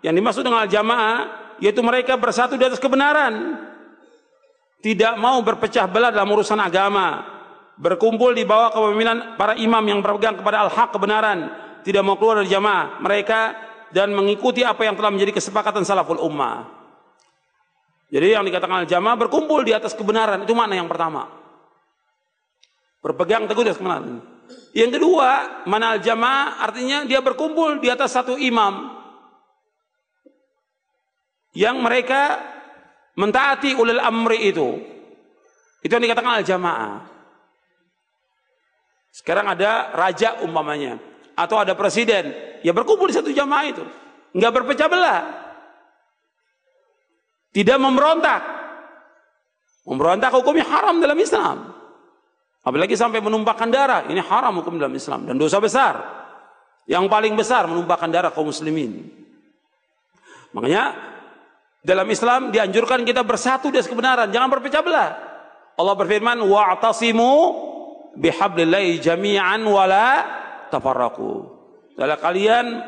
Yang dimaksud dengan al-jamaah yaitu mereka bersatu di atas kebenaran. Tidak mau berpecah belah dalam urusan agama. Berkumpul di bawah kepemimpinan para imam yang berpegang kepada al-haq, kebenaran. Tidak mau keluar dari jamaah mereka dan mengikuti apa yang telah menjadi kesepakatan salaful ummah. Jadi yang dikatakan al-jamaah berkumpul di atas kebenaran, itu makna yang pertama. Berpegang teguh di atas kebenaran. Yang kedua, makna al-jamaah artinya dia berkumpul di atas satu imam yang mereka mentaati ulil amri itu. Itu yang dikatakan al-jamaah. Sekarang ada raja umpamanya atau ada presiden, ya berkumpul di satu jamaah itu, nggak berpecah belah. Tidak memberontak. Memberontak hukumnya haram dalam Islam. Apalagi sampai menumpahkan darah. Ini haram hukum dalam Islam. Dan dosa besar. Yang paling besar menumpahkan darah kaum muslimin. Makanya dalam Islam dianjurkan kita bersatu di atas kebenaran. Jangan berpecah belah. Allah berfirman, wa'tasimu bihablillahi jami'an wala tafarraqu. Kalau kalian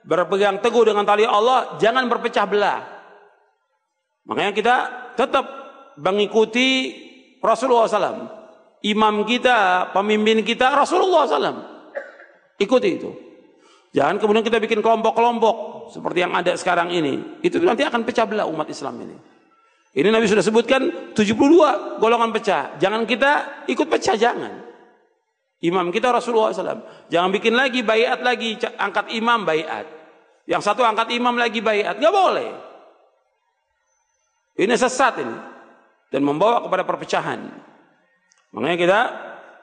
berpegang teguh dengan tali Allah, jangan berpecah belah. Makanya kita tetap mengikuti Rasulullah SAW. Imam kita, pemimpin kita Rasulullah SAW. Ikuti itu. Jangan kemudian kita bikin kelompok-kelompok seperti yang ada sekarang ini. Itu nanti akan pecah belah umat Islam ini. Ini Nabi sudah sebutkan 72 golongan pecah. Jangan kita ikut pecah, jangan. Imam kita Rasulullah SAW. Jangan bikin lagi baiat lagi, angkat imam baiat. Yang satu angkat imam lagi baiat, nggak boleh. Ini sesat ini dan membawa kepada perpecahan. Makanya kita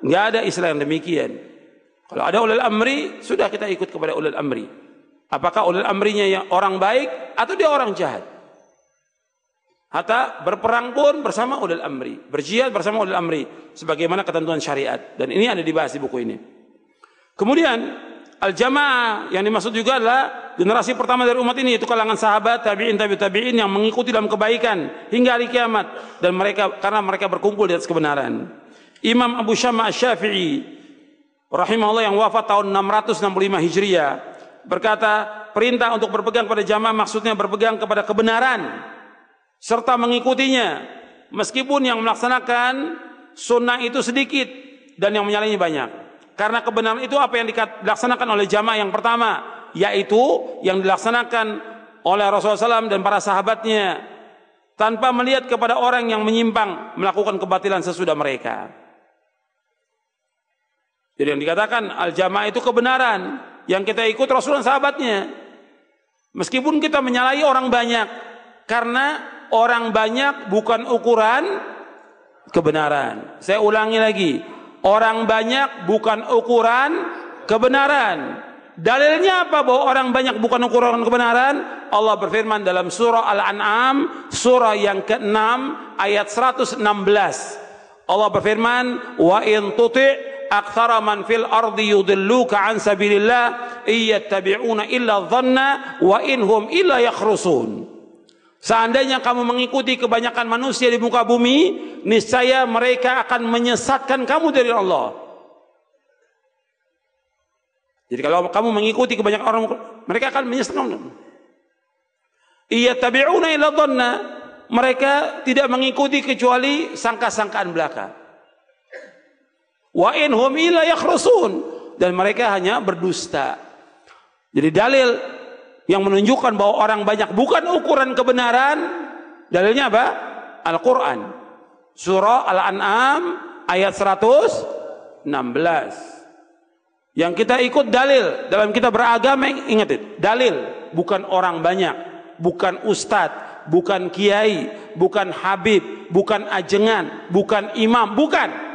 nggak ada istilah yang demikian. Kalau ada ulil amri, sudah kita ikut kepada ulil amri. Apakah ulil amrinya yang orang baik atau dia orang jahat? Hatta berperang pun bersama ulil amri, berjihad bersama ulil amri, sebagaimana ketentuan syariat. Dan ini ada dibahas di buku ini. Kemudian al-jamaah yang dimaksud juga adalah generasi pertama dari umat ini, yaitu kalangan sahabat, tabi'in, tabi'in yang mengikuti dalam kebaikan hingga hari kiamat, dan mereka karena mereka berkumpul di atas kebenaran. Imam Abu Syama Asy-Syafi'i rahimahullah yang wafat tahun 665 Hijriah berkata, perintah untuk berpegang pada jamaah maksudnya berpegang kepada kebenaran serta mengikutinya, meskipun yang melaksanakan sunnah itu sedikit dan yang menyalahinya banyak. Karena kebenaran itu apa yang dilaksanakan oleh jamaah yang pertama, yaitu yang dilaksanakan oleh Rasulullah SAW dan para sahabatnya tanpa melihat kepada orang yang menyimpang melakukan kebatilan sesudah mereka. Jadi yang dikatakan al-jamaah itu kebenaran yang kita ikut Rasulullah dan sahabatnya, meskipun kita menyalahi orang banyak, karena orang banyak bukan ukuran kebenaran. Saya ulangi lagi, orang banyak bukan ukuran kebenaran. Dalilnya apa bahwa orang banyak bukan ukuran kebenaran? Allah berfirman dalam surah Al-An'am, surah yang ke-6 ayat 116. Allah berfirman, wa in tuti' aktsara man fil ardi yudilluka an sabilillah iyattabi'una illa dhanna wa inhum illa yakhrusun. Seandainya kamu mengikuti kebanyakan manusia di muka bumi, niscaya mereka akan menyesatkan kamu dari Allah. Jadi kalau kamu mengikuti kebanyakan orang, mereka akan menyesatkan kamu. Iyattabi'una illa dhanna, mereka tidak mengikuti kecuali sangka-sangkaan belaka. Wa inhum illa yakhrusun, dan mereka hanya berdusta. Jadi dalil yang menunjukkan bahwa orang banyak bukan ukuran kebenaran, dalilnya apa? Al-Quran, surah Al-An'am ayat 116. Yang kita ikut dalil dalam kita beragama, ingat itu, dalil, bukan orang banyak, bukan ustadz, bukan kiai, bukan habib, bukan ajengan, bukan imam, bukan.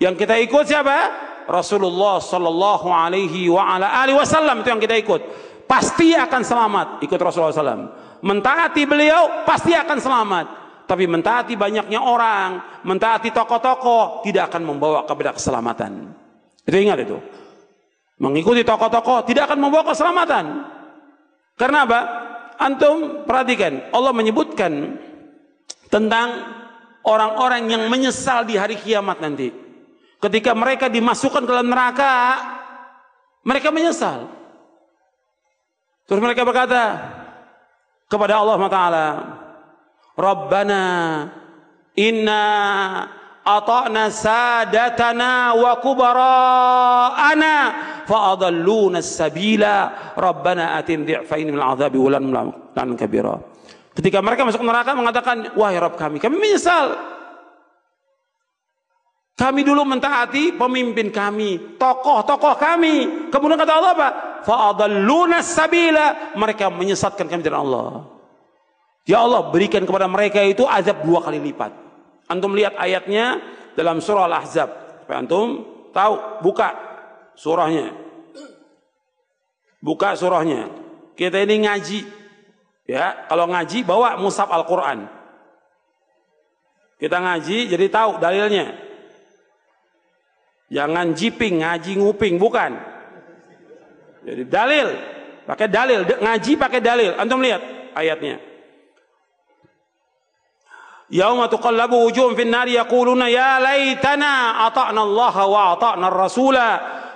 Yang kita ikut siapa? Rasulullah sallallahu alaihi wa ala alihi wasallam, itu yang kita ikut. Pasti akan selamat ikut Rasulullah SAW. Mentaati beliau pasti akan selamat. Tapi mentaati banyaknya orang, mentaati tokoh-tokoh tidak akan membawa kepada keselamatan. Itu ingat itu. Mengikuti tokoh-tokoh tidak akan membawa keselamatan. Karena apa? Antum perhatikan, Allah menyebutkan tentang orang-orang yang menyesal di hari kiamat nanti. Ketika mereka dimasukkan ke dalam neraka, mereka menyesal. Terus mereka berkata, kepada Allah Taala, Rabbana inna ata'na sadatana wa kubara'ana fa'adalluna as-sabila Rabbana atim di'faini minal azabi wa lan kabira. Ketika mereka masuk neraka mengatakan, wahai Rabb kami menyesal. Kami dulu mentaati pemimpin kami, tokoh-tokoh kami. Kemudian kata Allah apa? Fa'adalluna as-sabila, mereka menyesatkan kami dari Allah. Ya Allah, berikan kepada mereka itu azab 2 kali lipat. Antum lihat ayatnya dalam surah Al-Ahzab. Supaya antum tahu, buka surahnya. Buka surahnya. Kita ini ngaji. Ya, kalau ngaji bawa mushaf Al-Qur'an. Kita ngaji jadi tahu dalilnya. Jangan jiping, ngaji nguping, bukan. Jadi dalil, pakai dalil, ngaji pakai dalil. Antum lihat ayatnya. Yauma tuqallabu wujuhum fin nari yaquluna ya laitana ata'na Allah wa ata'na ar-rasula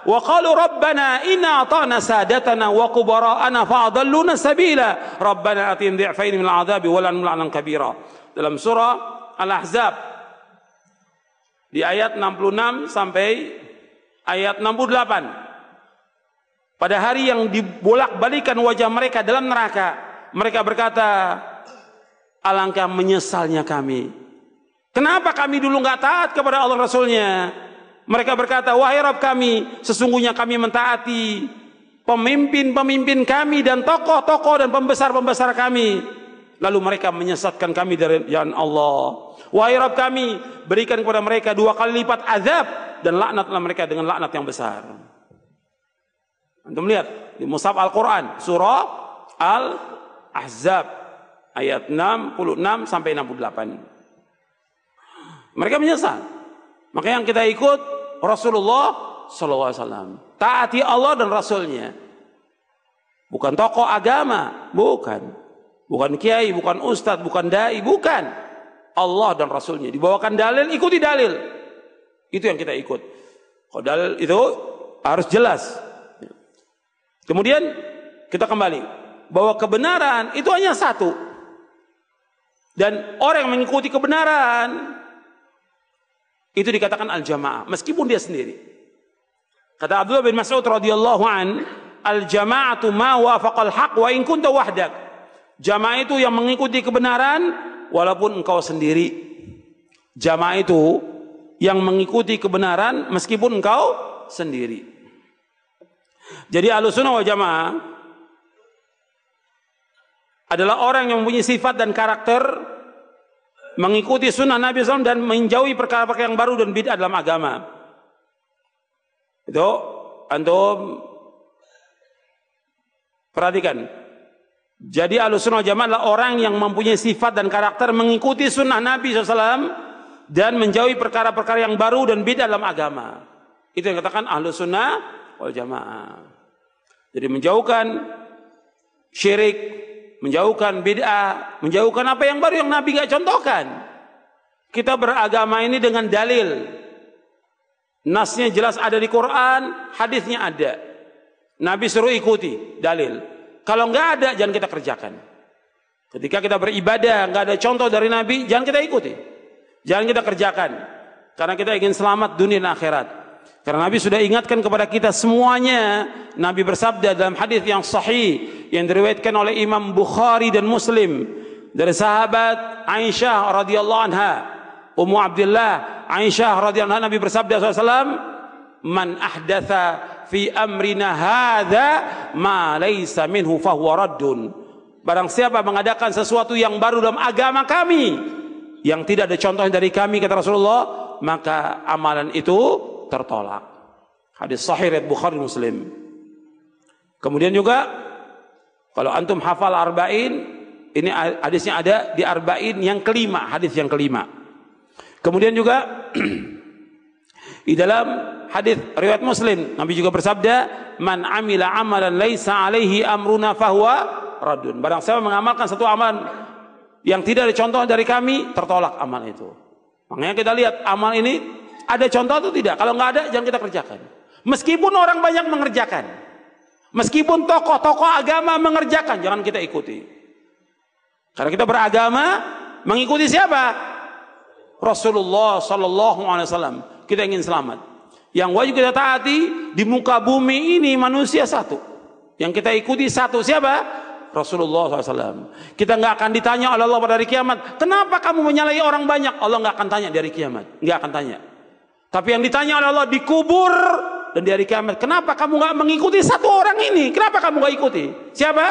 wa qalu rabbana inna ata'na sadatana wa kubara'ana fa'adalluna sabila rabbana atihim dhi'faini min al-'adzabi wa lan kabira. Dalam surah Al-Ahzab di ayat 66 sampai ayat 68. Pada hari yang dibolak-balikan wajah mereka dalam neraka, mereka berkata, alangkah menyesalnya kami. Kenapa kami dulu nggak taat kepada Allah Rasulnya? Mereka berkata, wahai Rabb kami, sesungguhnya kami mentaati pemimpin-pemimpin kami dan tokoh-tokoh dan pembesar-pembesar kami. Lalu mereka menyesatkan kami dari jalan Allah. Wahai Rabb kami, berikan kepada mereka 2 kali lipat azab dan laknatlah mereka dengan laknat yang besar. Antum lihat di mushaf Al-Quran surah Al-Ahzab ayat 66 sampai 68. Mereka menyesal. Maka yang kita ikut Rasulullah SAW. Taati Allah dan Rasulnya. Bukan tokoh agama, bukan kiai, bukan ustadz, bukan dai, bukan. Allah dan Rasulnya. Dibawakan dalil, ikuti dalil. Itu yang kita ikut. Kalau dalil itu harus jelas. Kemudian kita kembali bahwa kebenaran itu hanya satu. Dan orang yang mengikuti kebenaran itu dikatakan al-jamaah, meskipun dia sendiri. Kata Abdullah bin Mas'ud radhiyallahu an, al-jama'atu ma wafaqal haq wa in kunta wahdak. Jamaah itu yang mengikuti kebenaran walaupun engkau sendiri. Jamaah itu yang mengikuti kebenaran meskipun engkau sendiri. Jadi Ahlussunnah wal Jamaah adalah orang yang mempunyai sifat dan karakter mengikuti sunnah Nabi SAW dan menjauhi perkara-perkara yang baru dan bid'ah dalam agama. Itu antum perhatikan. Jadi Ahlussunnah wal Jamaah adalah orang yang mempunyai sifat dan karakter mengikuti sunnah Nabi SAW dan menjauhi perkara-perkara yang baru dan bid'ah dalam agama. Itu yang dikatakan Ahlussunnah wal Jamaah. Jadi menjauhkan syirik, menjauhkan bid'ah, menjauhkan apa yang baru yang Nabi gak contohkan. Kita beragama ini dengan dalil. Nasnya jelas ada di Quran, hadisnya ada. Nabi suruh ikuti dalil. Kalau nggak ada, jangan kita kerjakan. Ketika kita beribadah, nggak ada contoh dari Nabi, jangan kita ikuti. Jangan kita kerjakan. Karena kita ingin selamat dunia dan akhirat. Karena Nabi sudah ingatkan kepada kita semuanya. Nabi bersabda dalam hadis yang sahih yang diriwayatkan oleh Imam Bukhari dan Muslim dari sahabat Aisyah radhiyallahu anha, Ummu Abdullah Aisyah radhiyallahu anha, Nabi bersabda SAW, man ahdatha fi amrina hadza ma laysa minhu fahuwa raddun. Barang siapa mengadakan sesuatu yang baru dalam agama kami yang tidak ada contohnya dari kami, kata Rasulullah, maka amalan itu tertolak. Hadis sahih riwayat Bukhari Muslim. Kemudian juga kalau antum hafal arba'in, ini hadisnya ada di arba'in yang kelima, hadis yang kelima. Kemudian juga di dalam hadis riwayat Muslim, Nabi juga bersabda, man amila amalan laisa alaihi amruna fahuwa raddun. Barang siapa mengamalkan satu amalan yang tidak ada contoh dari kami, tertolak amal itu. Makanya kita lihat amal ini ada contoh atau tidak. Kalau nggak ada, jangan kita kerjakan. Meskipun orang banyak mengerjakan, meskipun tokoh-tokoh agama mengerjakan, jangan kita ikuti. Karena kita beragama mengikuti siapa? Rasulullah sallallahu alaihi wasallam. Kita ingin selamat. Yang wajib kita taati di muka bumi ini manusia satu. Yang kita ikuti satu siapa? Rasulullah SAW. Kita nggak akan ditanya oleh Allah pada hari kiamat, kenapa kamu menyalahi orang banyak? Allah nggak akan tanya di hari kiamat, nggak akan tanya. Tapi yang ditanya oleh Allah dikubur dan di hari kiamat, kenapa kamu nggak mengikuti satu orang ini? Kenapa kamu nggak ikuti? Siapa?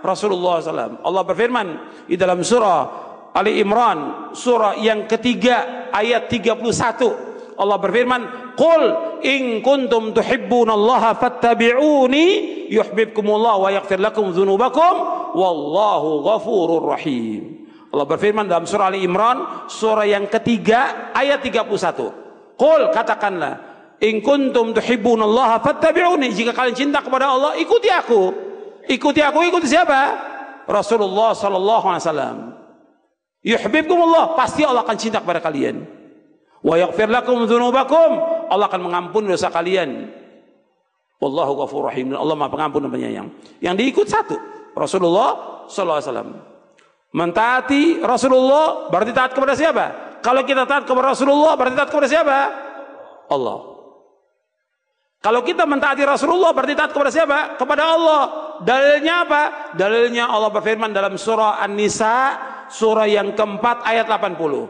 Rasulullah SAW. Allah berfirman di dalam surah Ali Imran, surah yang ketiga ayat 31. Allah berfirman, "Qul in kuntum tuhibbunallaha fattabi'uni yuhibbukumullah wa yaghfir lakum dzunubakum wallahu ghafurur rahim." Allah berfirman dalam surah Ali Imran, surah yang ketiga ayat 31. Qul, katakanlah, in kuntum tuhibbunallaha fattabi'uni, jika kalian cinta kepada Allah, ikuti aku. Ikuti aku, ikuti siapa? Rasulullah sallallahu alaihi wasallam. Yuhibbukumullah, pasti Allah akan cinta kepada kalian. Wa yaghfir lakum dzunubakum, Allah akan mengampuni dosa kalian. Wallahu ghafurur rahim, Allah Maha Pengampun dan Penyayang. Yang diikut satu, Rasulullah sallallahu alaihi wasallam. Mentaati Rasulullah berarti taat kepada siapa? Kalau kita taat kepada Rasulullah berarti taat kepada siapa? Allah. Kalau kita mentaati Rasulullah berarti taat kepada siapa? Kepada Allah. Dalilnya apa? Dalilnya Allah berfirman dalam surah An-Nisa, surah yang keempat ayat 80.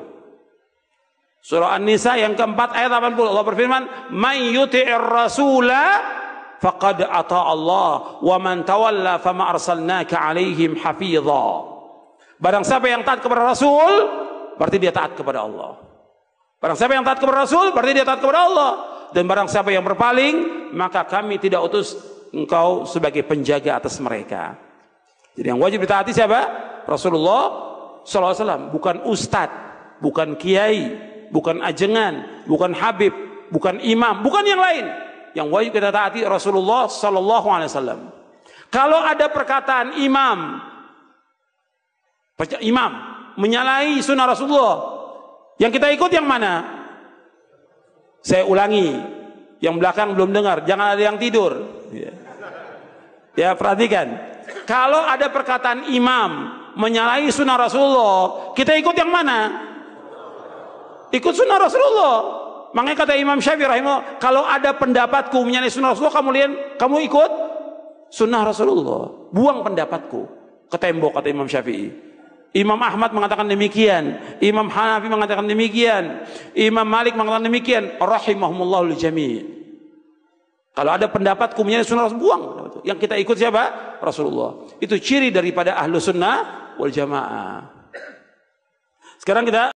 Surah An-Nisa yang keempat ayat 80. Allah berfirman, "May yuti'ir rasula faqad ata Allah, wa man tawalla fama arsalnaka 'alaihim hafidha." Barang siapa yang taat kepada Rasul, berarti dia taat kepada Allah. Barang siapa yang taat kepada Rasul, berarti dia taat kepada Allah. Dan barang siapa yang berpaling, maka kami tidak utus engkau sebagai penjaga atas mereka. Jadi yang wajib ditaati siapa? Rasulullah SAW. Bukan ustadz, bukan kiai, bukan ajengan, bukan habib, bukan imam, bukan yang lain. Yang wajib kita taati Rasulullah SAW. Kalau ada perkataan imam menyalahi sunnah Rasulullah, yang kita ikut yang mana? Saya ulangi, yang belakang belum dengar, jangan ada yang tidur. Ya, perhatikan. Kalau ada perkataan imam menyalahi sunnah Rasulullah, kita ikut yang mana? Ikut sunnah Rasulullah. Makanya kata Imam Syafi'i rahimahullah, kalau ada pendapatku menyalahi sunnah Rasulullah, kamu ikut sunnah Rasulullah. Buang pendapatku ke tembok, kata Imam Syafi'i. Imam Ahmad mengatakan demikian, Imam Hanafi mengatakan demikian, Imam Malik mengatakan demikian, rahimahumullahu jami'. Kalau ada pendapatku menyalahi sunnah Rasul, buang. Yang kita ikut siapa? Rasulullah. Itu ciri daripada ahlu sunnah wal jamaah. Sekarang kita